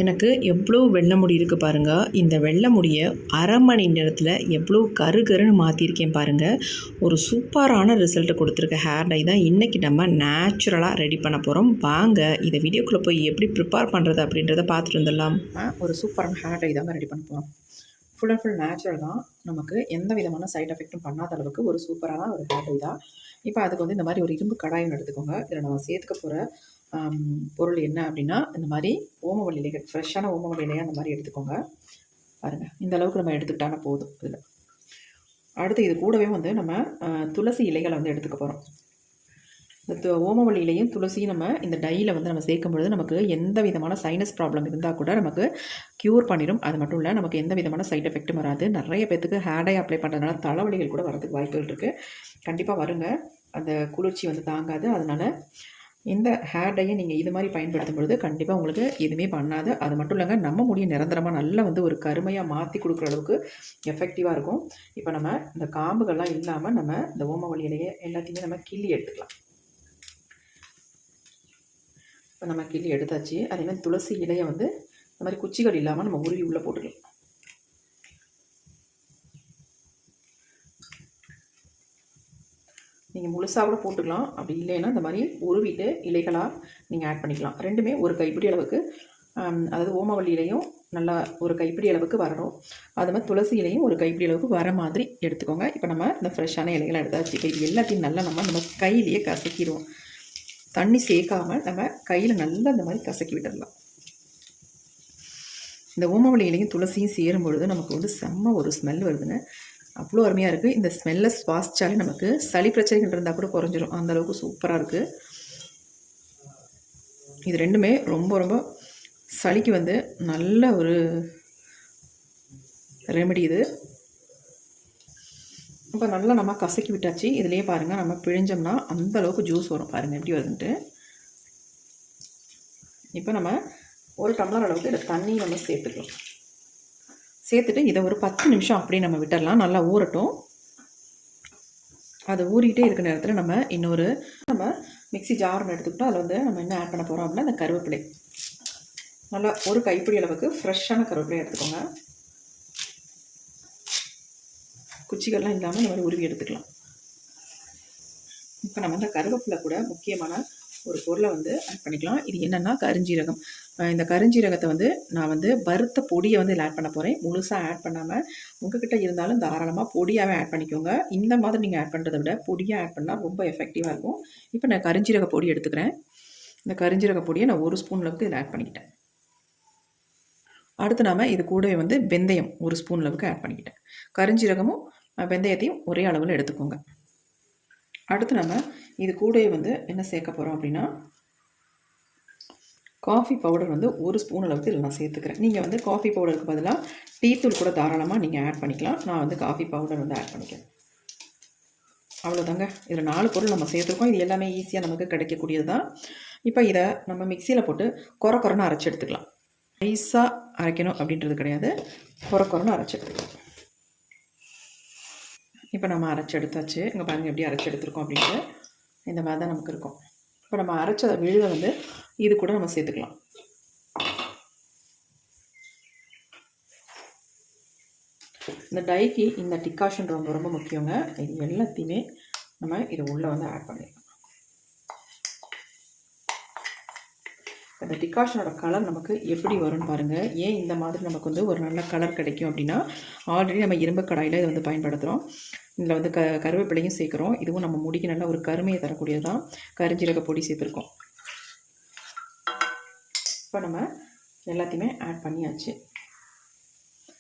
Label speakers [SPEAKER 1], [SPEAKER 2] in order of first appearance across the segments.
[SPEAKER 1] எனக்கு எவ்வளோ வெள்ளை முடி இருக்குது பாருங்கள். இந்த வெள்ளை முடியை அரை மணி நேரத்தில் எவ்வளோ கருன்னு மாற்றிருக்கேன் பாருங்கள். ஒரு சூப்பரான ரிசல்ட்டு கொடுத்துருக்க ஹேர் டை தான் இன்றைக்கி நம்ம நேச்சுரலாக ரெடி பண்ண போகிறோம். வாங்க இதை வீடியோக்குள்ளே போய் எப்படி ப்ரிப்பேர் பண்ணுறது அப்படின்றத பார்த்துட்டு வந்துடலாம்.
[SPEAKER 2] ஒரு சூப்பரான ஹேர் டை தாங்க ரெடி பண்ண போகிறோம். ஃபுல் அண்ட் ஃபுல் நேச்சுரல் தான். நமக்கு எந்த விதமான சைட் எஃபெக்ட்டும் பண்ணாத அளவுக்கு ஒரு சூப்பரான ஒரு ஹேர் டை தான். இப்போ அதுக்கு வந்து இந்த மாதிரி ஒரு இரும்பு கடாயம் எடுத்துக்கோங்க. இதில் நம்ம சேர்த்துக்க போகிற பொருள் என்ன அப்படின்னா, இந்த மாதிரி ஓமவல்லி இலைகள், ஃப்ரெஷ்ஷான ஓமவல்லி இலையை அந்த மாதிரி எடுத்துக்கோங்க. பாருங்கள், இந்த அளவுக்கு நம்ம எடுத்துக்கிட்டாலே போதும். இதில் அடுத்து இது கூடவே வந்து நம்ம துளசி இலைகளை வந்து எடுத்துக்க போகிறோம். இந்த ஓமவல்லி இலையும் துளசியும் நம்ம இந்த டையில் வந்து நம்ம சேர்க்கும் பொழுது நமக்கு எந்த விதமான சைனஸ் ப்ராப்ளம் இருந்தால் கூட நமக்கு க்யூர் பண்ணிடும். அது மட்டும் இல்லை, நமக்கு எந்த விதமான சைட் எஃபெக்ட்டும் வராது. நிறைய பேத்துக்கு ஹேர் டை அப்ளை பண்ணுறதுனால தலைவலிகள் கூட வரதுக்கு வாய்ப்புகள் இருக்குது. கண்டிப்பாக வருங்க. அந்த குளிர்ச்சி வந்து தாங்காது. அதனால் இந்த ஹேர் டையை நீங்கள் இது மாதிரி பயன்படுத்தும் பொழுது கண்டிப்பாக உங்களுக்கு எதுவுமே பண்ணாது. அது மட்டும் இல்லைங்க, நம்ம முடிய நிரந்தரமாக நல்லா வந்து ஒரு கருமையாக மாற்றி கொடுக்குற அளவுக்கு எஃபெக்டிவாக இருக்கும். இப்போ நம்ம இந்த காம்புகள்லாம் இல்லாமல் நம்ம இந்த ஓமவல்லி இலையை எல்லாத்தையுமே நம்ம கிள்ளி எடுத்துக்கலாம். இப்போ நம்ம கிள்ளி எடுத்தாச்சு. அதே மாதிரி துளசி இலையை வந்து இந்த மாதிரி குச்சிகள் இல்லாமல் நம்ம உருவி உள்ளே போட்டுக்கலாம். நீங்கள் முழுசாக கூட போட்டுக்கலாம். அப்படி இல்லைன்னா இந்த மாதிரி உருவிட்டு இலைகளாக நீங்கள் ஆட் பண்ணிக்கலாம். ரெண்டுமே ஒரு கைப்பிடி அளவுக்கு, அதாவது ஓமவல்லி இலையும் நல்லா ஒரு கைப்பிடி அளவுக்கு வரணும். அது மாதிரி துளசி இலையும் ஒரு கைப்பிடி அளவுக்கு வர மாதிரி எடுத்துக்கோங்க. இப்போ நம்ம இந்த ஃப்ரெஷ்ஷான இலைகளை எடுத்தாச்சு. இப்போ இது எல்லாத்தையும் நல்லா நம்ம கையிலேயே கசக்கிடுவோம். தண்ணி சேர்க்காமல் நம்ம கையில் நல்லா இந்த மாதிரி கசக்கி விட்டுடலாம். இந்த ஓமவல்லி இலையும் துளசியும் சேரும் பொழுது நமக்கு வந்து செம்ம ஒரு ஸ்மெல் வருதுங்க. அவ்வளோ அருமையாக இருக்குது. இந்த ஸ்மெல்லை சுவாசித்தாலே நமக்கு சளி பிரச்சனைகள் இருந்தால் கூட குறைஞ்சிரும். அந்தளவுக்கு சூப்பராக இருக்குது. இது ரெண்டுமே ரொம்ப ரொம்ப சளிக்கு வந்து நல்ல ஒரு ரெமெடி இது. இப்போ நல்லா நம்ம கசக்கி விட்டாச்சு. இதுலேயே பாருங்கள், நம்ம பிழிஞ்சோம்னா அந்தளவுக்கு ஜூஸ் வரும். பாருங்கள் எப்படி வருதுன்ட்டு. இப்போ நம்ம ஒரு டம்ளர் அளவுக்கு இதில் தண்ணி நம்ம சேர்த்துக்கலாம். சேர்த்துட்டு இதை ஒரு 10 நிமிஷம் அப்படியே நம்ம விட்டுடலாம். நல்லா ஊறட்டும். அது ஊறிக்கிட்டே இருக்கிற நேரத்தில் நம்ம மிக்ஸி ஜார்னு எடுத்துக்கிட்டோம். அதில் வந்து நம்ம என்ன ஆட் பண்ண போகிறோம் அப்படின்னா, அந்த கருவேப்பிலை நல்லா ஒரு கைப்பிடி அளவுக்கு ஃப்ரெஷ்ஷான கருவேப்பிலை எடுத்துக்கோங்க. குச்சிகள்லாம் இல்லாமல் இந்த மாதிரி உருவி எடுத்துக்கலாம். இப்போ நம்ம இந்த கருவேப்பிலை கூட முக்கியமான ஒரு பொருளை வந்து ஆட் பண்ணிக்கலாம். இது என்னென்னா கருஞ்சீரகம். இந்த கருஞ்சீரகத்தை வந்து நான் வந்து வறுத்த பொடியை வந்து இதில் ஆட் பண்ண போகிறேன். முழுசாக ஆட் பண்ணாமல் உங்கள்கிட்ட இருந்தாலும் தாராளமாக பொடியாகவே ஆட் பண்ணிக்கோங்க. இந்த மாதிரி நீங்கள் ஆட் பண்ணுறதை விட பொடியாக ஆட் பண்ணால் ரொம்ப எஃபெக்டிவாக இருக்கும். இப்போ நான் கருஞ்சீரக பொடி எடுத்துக்கிறேன். இந்த கருஞ்சீரக பொடியை நான் 1 ஸ்பூன் அளவுக்கு இதில் ஆட் பண்ணிக்கிட்டேன். அடுத்து நாம் இது கூடவே வந்து வெந்தயம் 1 ஸ்பூன் அளவுக்கு ஆட் பண்ணிக்கிட்டேன். கருஞ்சீரகமும் வெந்தயத்தையும் ஒரே அளவில் எடுத்துக்கோங்க. அடுத்து நம்ம இது கூடவே வந்து என்ன சேர்க்க போகிறோம் அப்படின்னா, காஃபி பவுடர் வந்து 1 ஸ்பூன் அளவுக்கு இதில் நான் சேர்த்துக்கிறேன். நீங்கள் வந்து காஃபி பவுடருக்கு பதிலாக டீத்தூள் கூட தாராளமாக நீங்கள் ஆட் பண்ணிக்கலாம். நான் வந்து காஃபி பவுடர் வந்து ஆட் பண்ணிக்கிறேன். அவ்வளோதாங்க. இதில் 4 பொருள் நம்ம சேர்த்துருக்கோம். இது எல்லாமே ஈஸியாக நமக்கு கிடைக்கக்கூடியது தான். இப்போ இதை நம்ம மிக்சியில் போட்டு கொரன்னு அரைச்சி எடுத்துக்கலாம். நைஸாக அரைக்கணும் அப்படின்றது கிடையாது. கொரன்னு அரைச்சி எடுத்துக்கலாம். இப்போ நம்ம அரைச்சி எடுத்தாச்சு. இங்கே பாருங்கள் எப்படி அரைச்சி எடுத்துருக்கோம் அப்படின்ட்டு. இந்த மாதிரி தான் நமக்கு இருக்கும். இப்போ நம்ம அரைச்ச விழுதை வந்து இது கூட நம்ம சேர்த்துக்கலாம். இந்த டைக்கு இந்த டிகாஷன் ரொம்ப ரொம்ப முக்கியங்க. இது எல்லாத்தையுமே நம்ம இதை உள்ளே வந்து ஆட் பண்ணிடலாம். அந்த டிகாஷனோட கலர் நமக்கு எப்படி வரும்னு பாருங்கள். ஏன் இந்த மாதிரி நமக்கு வந்து ஒரு நல்ல கலர் கிடைக்கும் அப்படின்னா, ஆல்ரெடி நம்ம இரும்பு கடாயில் இதை வந்து பயன்படுத்துகிறோம். இதில் வந்து கருவேப்பிலையும் சேர்க்குறோம். இதுவும் நம்ம முடிக்கு நல்ல ஒரு கருமையை தரக்கூடியது தான். கருஞ்சீரக பொடி சேர்த்துருக்கோம். இப்போ நம்ம எல்லாத்தையுமே ஆட் பண்ணியாச்சு.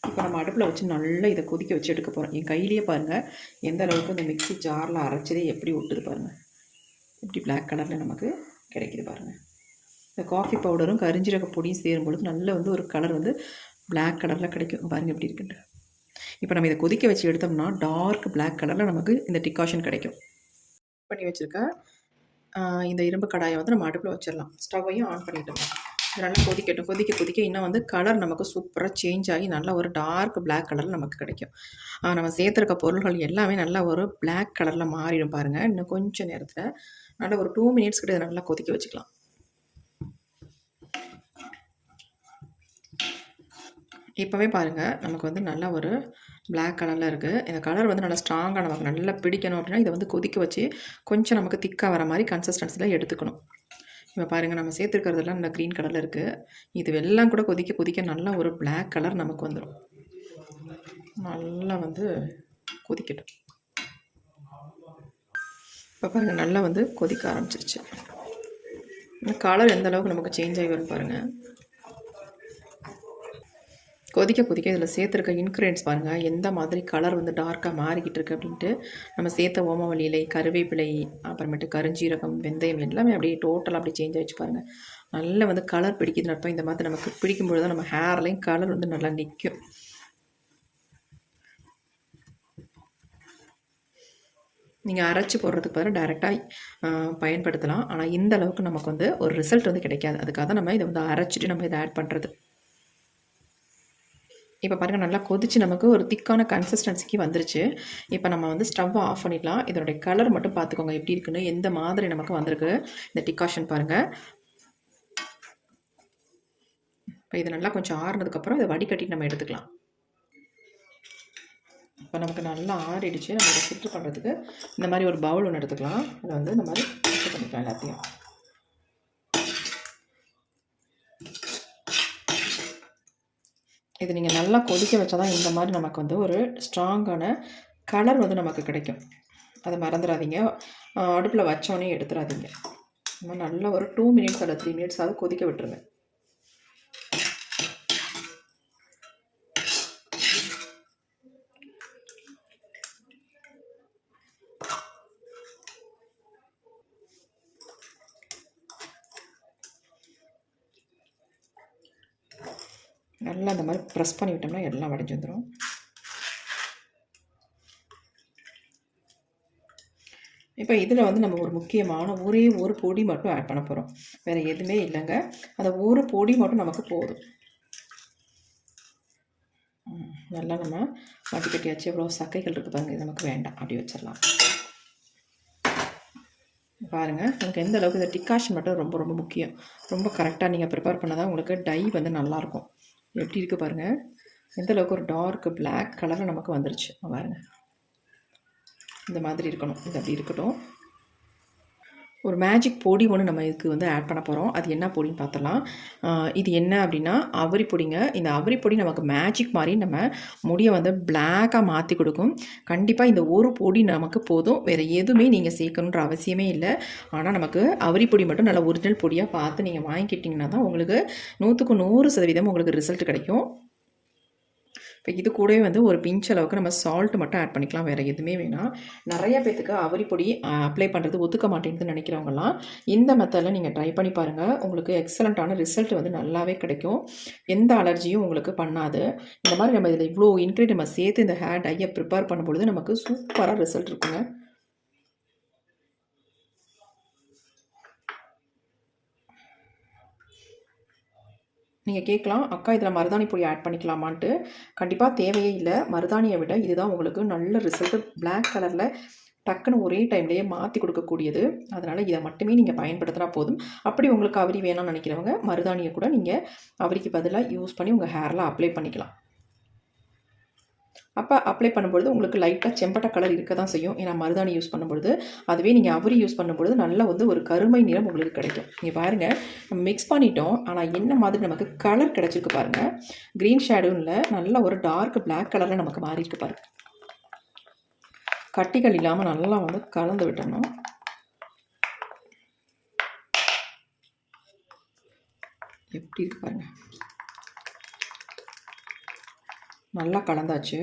[SPEAKER 2] இப்போ நம்ம அடுப்பில் வச்சு நல்லா இதை கொதிக்க வச்சு எடுக்க போகிறோம். என் கையிலேயே பாருங்கள் எந்த அளவுக்கு இந்த மிக்ஸி ஜாரில் அரைச்சதே எப்படி ஒட்டுது பாருங்கள். எப்படி பிளாக் கலரில் நமக்கு கிடைக்கிது பாருங்கள். இந்த காஃபி பவுடரும் கருஞ்சீரக பொடியும் சேரும் பொழுது நல்ல வந்து ஒரு கலர் வந்து பிளாக் கலரில் கிடைக்கும். பாருங்கள் எப்படி இருக்குன்ட்டு. இப்போ நம்ம இதை கொதிக்க வச்சு எடுத்தோம்னா டார்க் பிளாக் கலரில் நமக்கு இந்த டிகாஷன் கிடைக்கும். பண்ணி வச்சுருக்க இந்த இரும்பு கடாயை வந்து நம்ம அடுப்பில் வச்சிடலாம். ஸ்டவ்வையும் ஆன் பண்ணிட்டோம். இது நல்லா கொதிக்கட்டும். கொதிக்க இன்னும் வந்து கலர் நமக்கு சூப்பராக சேஞ்ச் ஆகி நல்ல ஒரு டார்க் பிளாக் கலரில் நமக்கு கிடைக்கும். நம்ம சேர்த்துருக்க பொருள்கள் எல்லாமே நல்லா ஒரு பிளாக் கலரில் மாறிடும் பாருங்கள். இன்னும் கொஞ்சம் நேரத்தில் நல்லா ஒரு 2 மினிட்ஸ் கிட்ட நல்லா கொதிக்க வச்சுக்கலாம். இப்போவே பாருங்கள் நமக்கு வந்து நல்லா ஒரு பிளாக் கலரில் இருக்குது. இந்த கலர் வந்து நல்லா ஸ்ட்ராங்காக நமக்கு நல்லா பிடிக்கணும் அப்படின்னா இதை வந்து கொதிக்க வச்சு கொஞ்சம் நமக்கு திக்காக வர மாதிரி கன்சிஸ்டன்சியில் எடுத்துக்கணும். இப்போ பாருங்கள் நம்ம சேர்த்துருக்கிறதுலாம் நல்லா க்ரீன் கலரில் இருக்குது. இது எல்லாம் கூட கொதிக்க கொதிக்க நல்லா ஒரு பிளாக் கலர் நமக்கு வந்துடும். நல்லா வந்து கொதிக்கட்டும். இப்போ பாருங்கள் நல்லா வந்து கொதிக்க ஆரம்பிச்சிருச்சு. கலர் எந்த அளவுக்கு நமக்கு சேஞ்ச் ஆகி வரும் பாருங்கள். கொதிக்க கொதிக்க இதில் சேர்த்துருக்க இன்க்ரீடியன்ஸ் பாருங்கள் எந்த மாதிரி கலர் வந்து டார்க்காக மாறிக்கிட்டு இருக்குது அப்படின்ட்டு. நம்ம சேர்த்த ஓமவல்லி இலை, கருவேப்பிலை, அப்புறமேட்டு கருஞ்சீரகம், வெந்தயம் எல்லாமே அப்படியே டோட்டலாக அப்படியே சேஞ்ச் ஆகிடுச்சு பாருங்கள். நல்லா வந்து கலர் பிடிக்குதுன்னு அர்த்தம். இந்த மாதிரி நமக்கு பிடிக்கும்பொழுது தான் நம்ம ஹேர்லேயும் கலர் வந்து நல்லா நிற்கும். நீங்கள் அரைச்சி போடுறதுக்கு பதிலாக டைரெக்டாக பயன்படுத்தலாம். ஆனால் இந்த அளவுக்கு நமக்கு வந்து ஒரு ரிசல்ட் வந்து கிடைக்காது. அதுக்காக தான் நம்ம இதை வந்து அரைச்சிட்டு நம்ம இதை ஆட் பண்ணுறது. இப்போ பாருங்கள் நல்லா கொதிச்சு நமக்கு ஒரு திக்கான கன்சிஸ்டன்சிக்கு வந்துருச்சு. இப்போ நம்ம வந்து ஸ்டவ்வை ஆஃப் பண்ணிடலாம். இதனுடைய கலர் மட்டும் பார்த்துக்கோங்க எப்படி இருக்குன்னு, எந்த மாதிரி நமக்கு வந்திருக்கு இந்த டிகாஷன் பாருங்கள். இப்போ இது நல்லா கொஞ்சம் ஆறுனதுக்கப்புறம் இதை வடிகட்டி நம்ம எடுத்துக்கலாம். இப்போ நமக்கு நல்லா ஆறிடுச்சு. நம்ம இதை ஃபில்டர் பண்ணுறதுக்கு இந்த மாதிரி ஒரு பவுல் ஒன்று எடுத்துக்கலாம். அதை வந்து இந்த மாதிரி ஃபில்டர் பண்ணிக்கலாம் எல்லாத்தையும். இது நீங்கள் நல்லா கொதிக்க வச்சா தான் இந்த மாதிரி நமக்கு வந்து ஒரு ஸ்ட்ராங்கான கலர் வந்து நமக்கு கிடைக்கும். அதை மறந்துடாதீங்க. அடுப்பில் வச்சோடனே எடுத்துடாதீங்க. நம்ம நல்லா ஒரு 2 மினிட்ஸ் அல்ல 3 மினிட்ஸ் ஆகுது கொதிக்க விட்டுருங்க. நல்லா அந்த மாதிரி ப்ரெஸ் பண்ணி விட்டோம்னா எல்லாம் வடிஞ்சு வந்துடும். இப்போ இதில் வந்து நம்ம ஒரு முக்கியமான ஒரே ஒரு பொடி மட்டும் ஆட் பண்ண போகிறோம். வேறு எதுவுமே இல்லைங்க. அந்த ஒரு பொடி மட்டும் நமக்கு போதும். நல்லா நம்ம வடிகட்டியாச்சு. எவ்வளோ சக்கைகள் இருக்குது பாருங்கள். இது நமக்கு வேண்டாம், அப்படி வச்சிடலாம். பாருங்கள் நமக்கு எந்த அளவுக்கு இந்த டிகாஷன் மட்டும் ரொம்ப ரொம்ப முக்கியம். ரொம்ப கரெக்டாக நீங்கள் ப்ரிப்பேர் பண்ணால் உங்களுக்கு டை வந்து நல்லாயிருக்கும். எப்படி இருக்குது பாருங்கள். எந்த அளவுக்கு ஒரு டார்க் பிளாக் கலரில் நமக்கு வந்துருச்சு பாருங்கள். இந்த மாதிரி இருக்கணும். இது அப்படி இருக்கட்டும். ஒரு மேஜிக் பொடி ஒன்று நம்ம இதுக்கு வந்து ஆட் பண்ண போகிறோம். அது என்ன பொடின்னு பார்த்தலாம். இது என்ன அப்படின்னா அவரி பொடிங்க. இந்த அவரி பொடி நமக்கு மேஜிக் மாதிரி நம்ம முடியை வந்து பிளாக்காக மாற்றி கொடுக்கும். கண்டிப்பாக இந்த ஒரு பொடி நமக்கு போதும். வேறு எதுவுமே நீங்கள் சேர்க்கணுன்ற அவசியமே இல்லை. ஆனால் நமக்கு அவரி பொடி மட்டும் நல்லா ஒரிஜினல் பொடியாக பார்த்து நீங்கள் வாங்கிக்கிட்டிங்கன்னா தான் உங்களுக்கு 100க்கு 100% உங்களுக்கு ரிசல்ட் கிடைக்கும். இப்போ இது கூடவே வந்து ஒரு பிஞ்ச் அளவுக்கு நம்ம சால்ட் மட்டும் ஆட் பண்ணிக்கலாம். வேறு எதுவுமே வேணாம். நிறைய பேத்துக்கு அவரி பொடி அப்ளை பண்ணுறது ஒத்துக்க மாட்டேங்குதுன்னு நினைக்கிறவங்கலாம் இந்த மெத்தடில் நீங்கள் ட்ரை பண்ணி பாருங்கள். உங்களுக்கு எக்ஸலண்ட்டான ரிசல்ட் வந்து நல்லாவே கிடைக்கும். எந்த அலர்ஜியும் உங்களுக்கு பண்ணாது. இந்த மாதிரி நம்ம இதில் இவ்வளோ இன்க்ரீடியன்ட் நம்ம சேர்த்து இந்த ஹேர் டையை ப்ரிப்பேர் பண்ணும்பொழுது நமக்கு சூப்பராக ரிசல்ட் இருக்குங்க. நீங்கள் கேட்கலாம், அக்கா இதில் மருதாணி பொடி ஆட் பண்ணிக்கலாமான்ட்டு. கண்டிப்பாக தேவையே இல்லை. மருதாணியை விட இதுதான் உங்களுக்கு நல்ல ரிசல்ட்டு. பிளாக் கலரில் டக்குன்னு ஒரே டைம்லேயே மாற்றி கொடுக்கக்கூடியது. அதனால் இதை மட்டுமே நீங்கள் பயன்படுத்தினா போதும். அப்படி உங்களுக்கு அவரி வேணாம்னு நினைக்கிறவங்க மருதாணியை கூட நீங்கள் அவரிக்கு பதிலாக யூஸ் பண்ணி உங்கள் ஹேரில் அப்ளை பண்ணிக்கலாம். அப்போ அப்ளை பண்ணும்பொழுது உங்களுக்கு லைட்டாக செம்பட்ட கலர் இருக்க தான் செய்யும். ஏன்னா மருதாணி யூஸ் பண்ணும்பொழுது. அதுவே நீங்கள் அவரி யூஸ் பண்ணும்பொழுது நல்லா வந்து ஒரு கருமை நிறம் உங்களுக்கு கிடைக்கும். நீங்கள் பாருங்கள் நம்ம மிக்ஸ் பண்ணிட்டோம். ஆனால் என்ன மாதிரி நமக்கு கலர் கிடச்சிருக்கு பாருங்கள். க்ரீன் ஷேடோவும் இல்லை, நல்ல ஒரு டார்க் பிளாக் கலரில் நமக்கு மாறி இருக்கு பாருங்கள். கட்டிகள் இல்லாமல் நல்லா வந்து கலந்து விட்டணும். எப்படி இருக்கு பாருங்கள். நல்லா கலந்தாச்சு.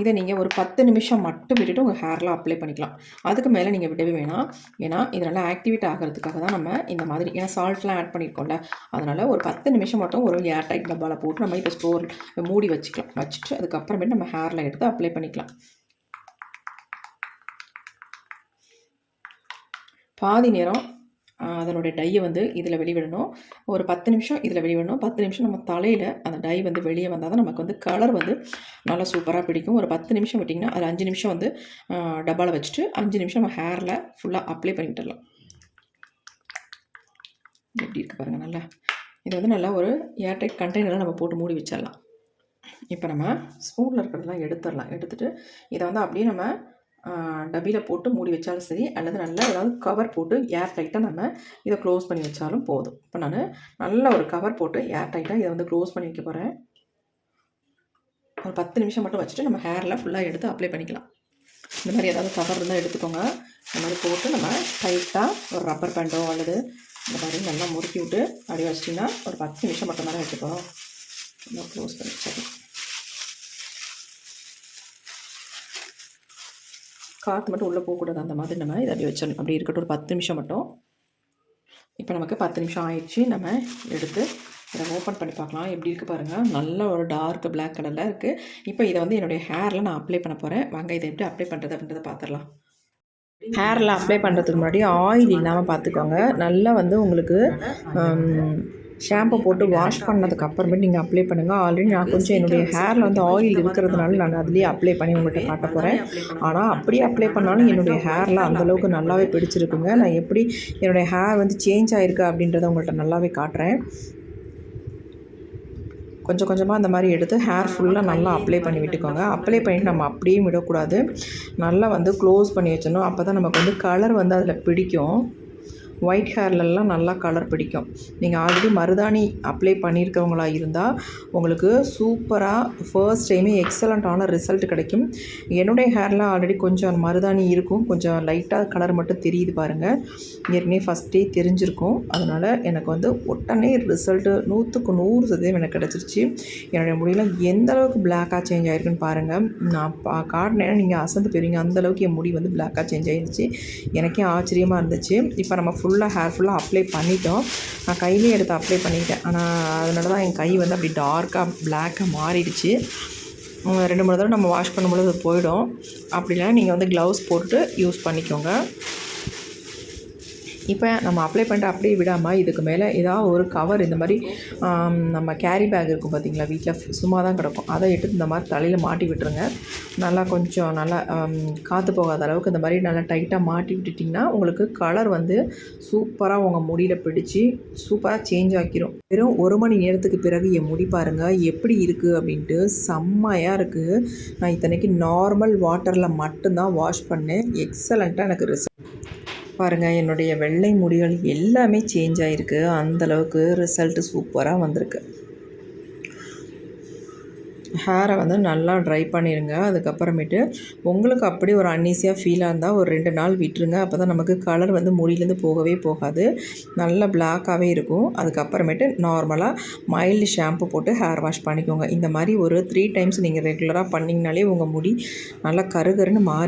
[SPEAKER 2] இதை நீங்கள் ஒரு 10 நிமிஷம் மட்டும் விட்டுட்டு உங்கள் ஹேரில் அப்ளை பண்ணிக்கலாம். அதுக்கு மேலே நீங்கள் விடவே வேணாம். ஏன்னா இது நல்லா ஆக்டிவேட் ஆகிறதுக்காக தான் நம்ம இந்த மாதிரி, ஏன்னா சால்ட்லாம் ஆட் பண்ணியிருக்கோம்ல, அதனால் ஒரு 10 நிமிஷம் மட்டும் ஒரு ஏர் டைட் டப்பாவில் போட்டு நம்ம இதை ஸ்டோர் மூடி வச்சுக்கலாம். வச்சுட்டு அதுக்கப்புறமேட்டு நம்ம ஹேரில் எடுத்து அப்ளை பண்ணிக்கலாம். பாதி நேரம் அதனுடைய டையை வந்து இதில் வெளிவிடணும். ஒரு 10 நிமிஷம் இதில் வெளிவிடணும். 10 நிமிஷம் நம்ம தலையில் அந்த டை வந்து வெளியே வந்தால் தான் நமக்கு வந்து கலர் வந்து நல்லா சூப்பராக பிடிக்கும். ஒரு 10 நிமிஷம் விட்டிங்கன்னா அது 5 நிமிஷம் வந்து டப்பாவில் வச்சுட்டு 5 நிமிஷம் நம்ம ஹேரில் ஃபுல்லாக அப்ளை பண்ணிட்டுடலாம். எப்படி இருக்குது பாருங்கள். நல்லா இது வந்து நல்லா ஒரு ஏர்டைட் கண்டெய்னரில் நம்ம போட்டு மூடி வச்சிடலாம். இப்போ நம்ம ஸ்பூனில் இருக்கிறதெல்லாம் எடுத்துடலாம். எடுத்துகிட்டு இதை வந்து அப்படியே நம்ம டப்பியில் போட்டு மூடி வச்சாலும் சரி, அல்லது நல்லா ஏதாவது கவர் போட்டு ஏர் டைட்டாக நம்ம இதை க்ளோஸ் பண்ணி வச்சாலும் போதும். இப்போ நான் நல்ல ஒரு கவர் போட்டு ஏர் டைட்டாக இதை வந்து க்ளோஸ் பண்ணி வைக்க போகிறேன். ஒரு 10 நிமிஷம் மட்டும் வச்சுட்டு நம்ம ஹேரில் ஃபுல்லாக எடுத்து அப்ளை பண்ணிக்கலாம். இந்த மாதிரி ஏதாவது கவர் இருந்தால் எடுத்துக்கோங்க. இந்த மாதிரி போட்டு நம்ம டைட்டாக ஒரு ரப்பர் பேண்டோ அல்லது இந்த மாதிரி நல்லா முறுக்கி விட்டு அப்படி வச்சிட்டிங்கன்னா ஒரு 10 நிமிஷம் மட்டும் தானே வைக்க போகிறோம். நல்லா க்ளோஸ் பண்ணி வச்சிடலாம். காற்று மட்டும் உள்ளே போகக்கூடாது. அந்த மாதிரி நம்ம இதை அப்படி வச்சிடணும். அப்படி இருக்கட்டும் ஒரு 10 நிமிஷம் மட்டும். இப்போ நமக்கு 10 நிமிஷம் ஆயிடுச்சு. நம்ம எடுத்து இதை ஓப்பன் பண்ணி பார்க்கலாம். எப்படி இருக்குது பாருங்கள். நல்ல ஒரு டார்க் பிளாக் கலரில் இருக்குது. இப்போ இதை வந்து என்னுடைய ஹேரில் நான் அப்ளை பண்ண போகிறேன். வாங்க இதை எப்படி அப்ளை பண்ணுறது அப்படின்றத பார்த்துடலாம். ஹேரில் அப்ளை பண்ணுறதுக்கு முன்னாடி ஆயில் இல்லாமல் பார்த்துக்கோங்க. நல்லா வந்து உங்களுக்கு ஷாம்பு போட்டு வாஷ் பண்ணதுக்கு அப்புறமேட்டு நீங்கள் அப்ளை பண்ணுங்கள். ஆல்ரெடி நான் கொஞ்சம் என்னுடைய ஹேரில் வந்து ஆயில் இருக்கிறதுனால நான் அதுலேயே அப்ளை பண்ணி உங்கள்கிட்ட காட்ட போகிறேன். ஆனால் அப்படியே அப்ளை பண்ணாலும் என்னுடைய ஹேரில் அந்தளவுக்கு நல்லாவே பிடிச்சிருக்குங்க. நான் எப்படி என்னுடைய ஹேர் வந்து சேஞ்ச் ஆகிருக்கு அப்படின்றத உங்கள்கிட்ட நல்லாவே காட்டுறேன். கொஞ்சம் கொஞ்சமாக அந்த மாதிரி எடுத்து ஹேர் ஃபுல்லாக நல்லா அப்ளை பண்ணி விட்டுக்கோங்க. அப்ளை பண்ணிவிட்டு நம்ம அப்படியே விடக்கூடாது. நல்லா வந்து க்ளோஸ் பண்ணி வச்சிடணும். அப்போ தான் நமக்கு வந்து கலர் வந்து அதில் பிடிக்கும். ஒயிட் ஹேர்லலாம் நல்லா கலர் பிடிக்கும். நீங்கள் ஆல்ரெடி மருதாணி அப்ளை பண்ணியிருக்கவங்களா இருந்தால் உங்களுக்கு சூப்பராக ஃபர்ஸ்ட் டைமே எக்ஸலண்ட்டான ரிசல்ட் கிடைக்கும். என்னுடைய ஹேரில் ஆல்ரெடி கொஞ்சம் மருதாணி இருக்கும். கொஞ்சம் லைட்டாக கலர் மட்டும் தெரியுது பாருங்கள். ஏற்கனவே ஃபஸ்ட்டே தெரிஞ்சிருக்கும். அதனால் எனக்கு வந்து உடனே ரிசல்ட்டு 100க்கு 100% எனக்கு கிடச்சிருச்சு. என்னுடைய முடியெல்லாம் எந்த அளவுக்கு பிளாக்காக சேஞ்ச் ஆகிருக்குன்னு பாருங்கள். நான் காட்டினேன்னா நீங்கள் அசந்து போயிருவீங்க. அந்தளவுக்கு என் முடி வந்து பிளாக்காக சேஞ்ச் ஆகிருச்சு. எனக்கே ஆச்சரியமாக இருந்துச்சு. இப்போ நம்ம ஹேர் ஃபுல்லாக அப்ளை பண்ணிட்டோம். நான் கையிலே எடுத்து அப்ளை பண்ணிட்டேன். ஆனால் அதனால தான் என் கை வந்து அப்படி டார்க்காக பிளாக்காக மாறிடுச்சு. 2-3 தடவை நம்ம வாஷ் பண்ணும்போது அது போயிடும். அப்படி இல்லைனா நீங்கள் வந்து க்ளவுஸ் போட்டு யூஸ் பண்ணிக்கோங்க. இப்போ நம்ம அப்ளை பண்ணிட்டு அப்படியே விடாமல் இதுக்கு மேலே ஏதாவது ஒரு கவர் இந்த மாதிரி நம்ம கேரி பேக் இருக்கும் பார்த்திங்களா, வீட்டில் சும்மா தான் கிடக்கும். அதை எடுத்து இந்த மாதிரி தலையில் மாட்டி விட்டுருங்க. நல்லா கொஞ்சம் நல்லா காற்று போகாத அளவுக்கு இந்த மாதிரி நல்லா டைட்டாக மாட்டி விட்டுட்டிங்கன்னா உங்களுக்கு கலர் வந்து சூப்பராக உங்கள் முடியில் பிடிச்சி சூப்பராக சேஞ்ச் ஆக்கிரும். வெறும் 1 மணி நேரத்துக்கு பிறகு என் முடி பாருங்கள் எப்படி இருக்குது அப்படின்ட்டு செம்மையாக இருக்குது. நான் இத்தனைக்கு நார்மல் வாட்டரில் மட்டும்தான் வாஷ் பண்ணேன். எக்ஸலண்ட்டாக எனக்கு ரிசல்ட் பாருங்கள். என்னுடைய வெள்ளை முடிகள் எல்லாமே சேஞ்ச் ஆகிருக்கு. அந்தளவுக்கு ரிசல்ட்டு சூப்பராக வந்திருக்கு. ஹேரை வந்து நல்லா ட்ரை பண்ணிடுங்க. அதுக்கப்புறமேட்டு உங்களுக்கு அப்படி ஒரு அன்ஈஸியாக ஃபீலாக இருந்தால் ஒரு 2 நாள் விட்டுருங்க. அப்போ தான் நமக்கு கலர் வந்து முடியிலேருந்து போகவே போகாது. நல்லா பிளாக்காகவே இருக்கும். அதுக்கப்புறமேட்டு நார்மலாக மைல்டு ஷாம்பு போட்டு ஹேர் வாஷ் பண்ணிக்கோங்க. இந்த மாதிரி ஒரு 3 டைம்ஸ் நீங்கள் ரெகுலராக பண்ணிங்கனாலே உங்கள் முடி நல்லா கருகருன்னு மாறி